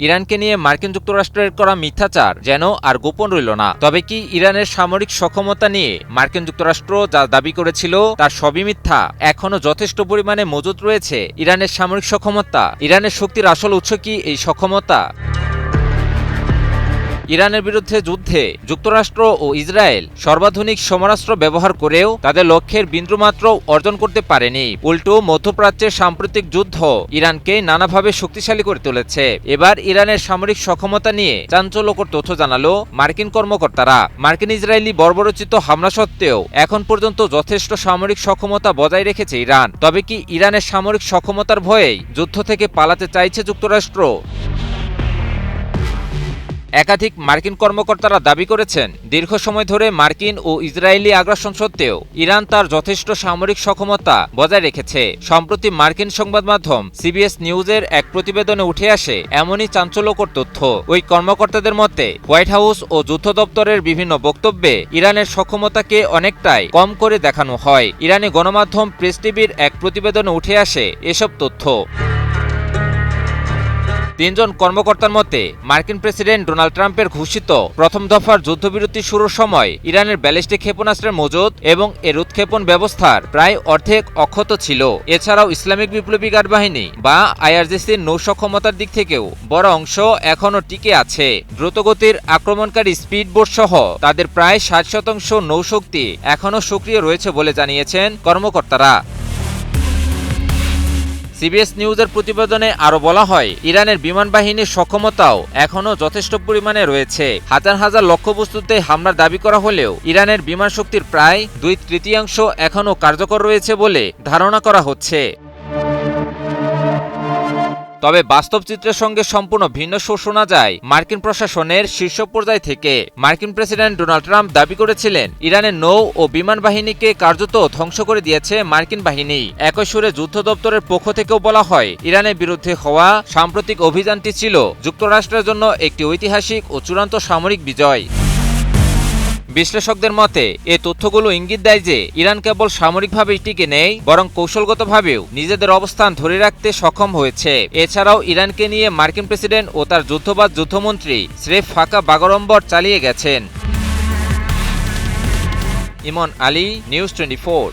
ইরানকে নিয়ে মার্কিন যুক্তরাষ্ট্রের করা মিথ্যাচার যেন আর গোপন রইল না। তবে কি ইরানের সামরিক সক্ষমতা নিয়ে মার্কিন যুক্তরাষ্ট্র যা দাবি করেছিল তার সবই মিথ্যা? এখনো যথেষ্ট পরিমাণে মজুত রয়েছে ইরানের সামরিক সক্ষমতা। ইরানের শক্তির আসল উৎস কি এই সক্ষমতা? ইরানের বিরুদ্ধে যুদ্ধে যুক্তরাষ্ট্র ও ইসরায়েল সর্বাধুনিক সমরাস্ত্র ব্যবহার করেও তাদের লক্ষ্যের বিন্দুমাত্র অর্জন করতে পারেনি। উল্টো মধ্যপ্রাচ্যের সাম্প্রতিক যুদ্ধ ইরানকে নানাভাবে শক্তিশালী করে তুলেছে। এবার ইরানের সামরিক সক্ষমতা নিয়ে চাঞ্চল্যকর তথ্য জানালো মার্কিন কর্মকর্তারা। মার্কিন ইসরায়েলি বর্বরোচিত হামলা সত্ত্বেও এখন পর্যন্ত যথেষ্ট সামরিক সক্ষমতা বজায় রেখেছে ইরান। তবে কি ইরানের সামরিক সক্ষমতার ভয়েই যুদ্ধ থেকে পালাতে চাইছে যুক্তরাষ্ট্র? একাধিক মার্কিন কর্মকর্তারা দাবি করেছেন, দীর্ঘ সময় ধরে মার্কিন ও ইসরায়েলি আগ্রাসন সত্ত্বেও ইরান তার যথেষ্ট সামরিক সক্ষমতা বজায় রেখেছে। সম্প্রতি মার্কিন সংবাদ মাধ্যম সিবিএস নিউজের এক প্রতিবেদনে উঠে আসে এমনই চাঞ্চল্যকর তথ্য। ওই কর্মকর্তাদের মতে হোয়াইট হাউস ও যুদ্ধ দপ্তরের বিভিন্ন বক্তব্যে ইরানের সক্ষমতাকে অনেকটাই কম করে দেখানো হয়। ইরানি গণমাধ্যম প্রেস টিভির এক প্রতিবেদনে উঠে আসে এসব তথ্য। তিনজন কর্মকর্তার মতে মার্কিন প্রেসিডেন্ট ডোনাল্ড ট্রাম্পের ঘোষিত প্রথম দফার যুদ্ধবিরতি শুরুর সময় ইরানের ব্যালিস্টিক ক্ষেপণাস্ত্রের মজুত এবং এর উৎক্ষেপণ ব্যবস্থার প্রায় অর্ধেক অক্ষত ছিল। এছাড়াও ইসলামিক বিপ্লবী গার্ড বাহিনী বা আইআরজিসির নৌ সক্ষমতার দিক থেকেও বড় অংশ এখনও টিকে আছে। দ্রুতগতির আক্রমণকারী স্পিডবোট সহ তাদের প্রায় ৬০% নৌশক্তি এখনও সক্রিয় রয়েছে বলে জানিয়েছেন কর্মকর্তারা। সিবিএস নিউজের প্রতিবেদনে আরও বলা হয়, ইরানের বিমান বাহিনীর সক্ষমতাও এখনও যথেষ্ট পরিমাণে রয়েছে। হাজার হাজার লক্ষ্যবস্তুতে হামলার দাবি করা হলেও ইরানের বিমান শক্তির প্রায় ২/৩ এখনও কার্যকর রয়েছে বলে ধারণা করা হচ্ছে। তবে বাস্তব চিত্রের সঙ্গে সম্পূর্ণ ভিন্ন সুর শোনা যায় মার্কিন প্রশাসনের শীর্ষ পর্যায় থেকে। মার্কিন প্রেসিডেন্ট ডোনাল্ড ট্রাম্প দাবি করেছিলেন, ইরানের নৌ ও বিমান বাহিনীকে কার্যত ধ্বংস করে দিয়েছে মার্কিন বাহিনী। একই সুরে যুদ্ধ দপ্তরের পক্ষ থেকেও বলা হয়, ইরানের বিরুদ্ধে হওয়া সাম্প্রতিক অভিযানটি ছিল যুক্তরাষ্ট্রের জন্য একটি ঐতিহাসিক ও চূড়ান্ত সামরিক বিজয়। বিশ্লেষকদের মতে এ তথ্যগুলো ইঙ্গিত দেয় যে ইরান কেবল সামরিকভাবেই টিকে নেই, বরং কৌশলগতভাবেও নিজেদের অবস্থান ধরে রাখতে সক্ষম হয়েছে। এছাড়াও ইরানকে নিয়ে মার্কিন প্রেসিডেন্ট ও তার যুদ্ধবাজ যুদ্ধমন্ত্রী স্রেফ ফাঁকা বাগাড়ম্বর চালিয়ে গেছেন। ইমন আলী, নিউজ 24।